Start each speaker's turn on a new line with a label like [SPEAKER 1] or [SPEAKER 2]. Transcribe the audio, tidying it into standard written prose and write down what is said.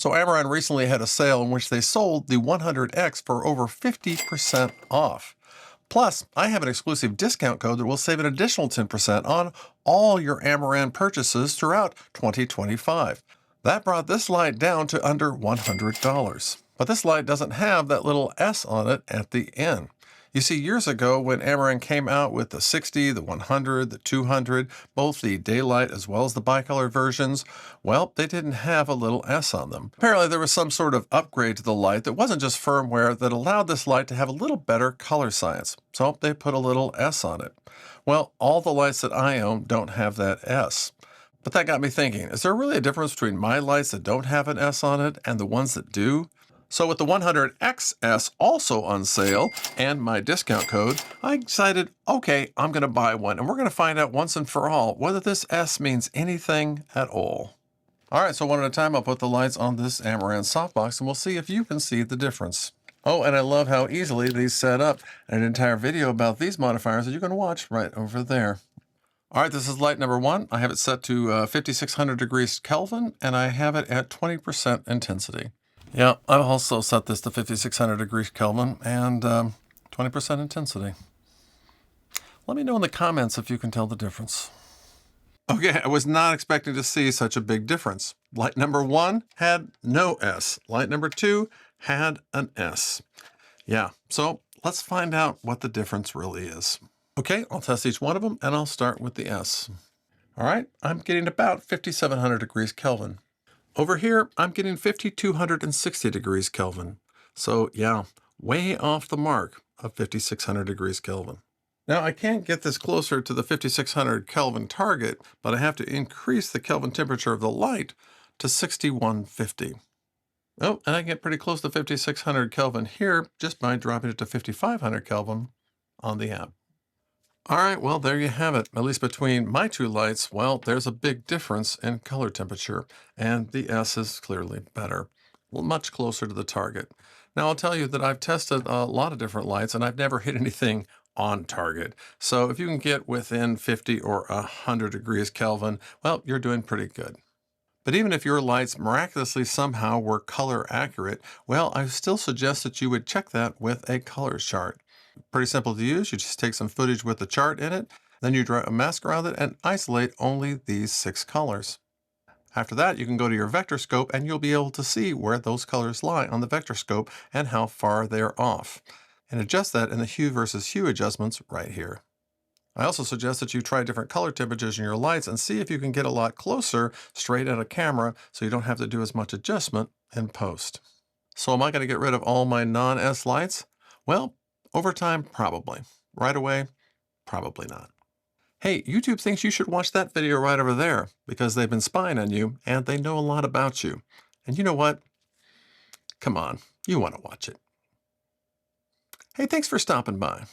[SPEAKER 1] So Amaran recently had a sale in which they sold the 100X for over 50% off. Plus, I have an exclusive discount code that will save an additional 10% on all your Amaran purchases throughout 2025. That brought this light down to under $100. But this light doesn't have that little S on it at the end. You see, years ago when Amaran came out with the 60, the 100, the 200, both the daylight as well as the bicolor versions, well, they didn't have a little S on them. Apparently there was some sort of upgrade to the light that wasn't just firmware that allowed this light to have a little better color science. So they put a little S on it. Well, all the lights that I own don't have that S. But that got me thinking, is there really a difference between my lights that don't have an S on it and the ones that do? So with the 100XS also on sale and my discount code, I decided, okay, I'm going to buy one. And we're going to find out once and for all whether this S means anything at all. All right, so one at a time, I'll put the lights on this Amaran softbox and we'll see if you can see the difference. Oh, and I love how easily these set up. An entire video about these modifiers that you can watch right over there. All right, this is light number one. I have it set to 5600 degrees Kelvin, and I have it at 20% intensity. Yeah, I've also set this to 5600 degrees Kelvin and 20% intensity. Let me know in the comments if you can tell the difference. Okay, I was not expecting to see such a big difference. Light number one had no S. Light number two had an S. Yeah, so let's find out what the difference really is. Okay, I'll test each one of them and I'll start with the S. All right, I'm getting about 5700 degrees Kelvin. Over here, I'm getting 5260 degrees Kelvin. So yeah, way off the mark of 5600 degrees Kelvin. Now I can't get this closer to the 5600 Kelvin target, but I have to increase the Kelvin temperature of the light to 6150. Oh, and I get pretty close to 5600 Kelvin here just by dropping it to 5500 Kelvin on the app. All right, well, there you have it. At least between my two lights, well, there's a big difference in color temperature, and the S is clearly better, well, much closer to the target. Now, I'll tell you that I've tested a lot of different lights, and I've never hit anything on target. So if you can get within 50 or 100 degrees Kelvin, well, you're doing pretty good. But even if your lights miraculously somehow were color accurate, well, I still suggest that you would check that with a colors chart. Pretty simple to use. You just take some footage with the chart in it, then you draw a mask around it and isolate only these 6 colors. After that, you can go to your vector scope and you'll be able to see where those colors lie on the vector scope and how far they're off, and adjust that in the hue versus hue adjustments right here. I also suggest that you try different color temperatures in your lights and see if you can get a lot closer straight at a camera so you don't have to do as much adjustment in post. So am I going to get rid of all my non-S lights? Well, over time, probably. Right away, probably not. Hey, YouTube thinks you should watch that video right over there because they've been spying on you and they know a lot about you. And you know what? Come on, you want to watch it. Hey, thanks for stopping by.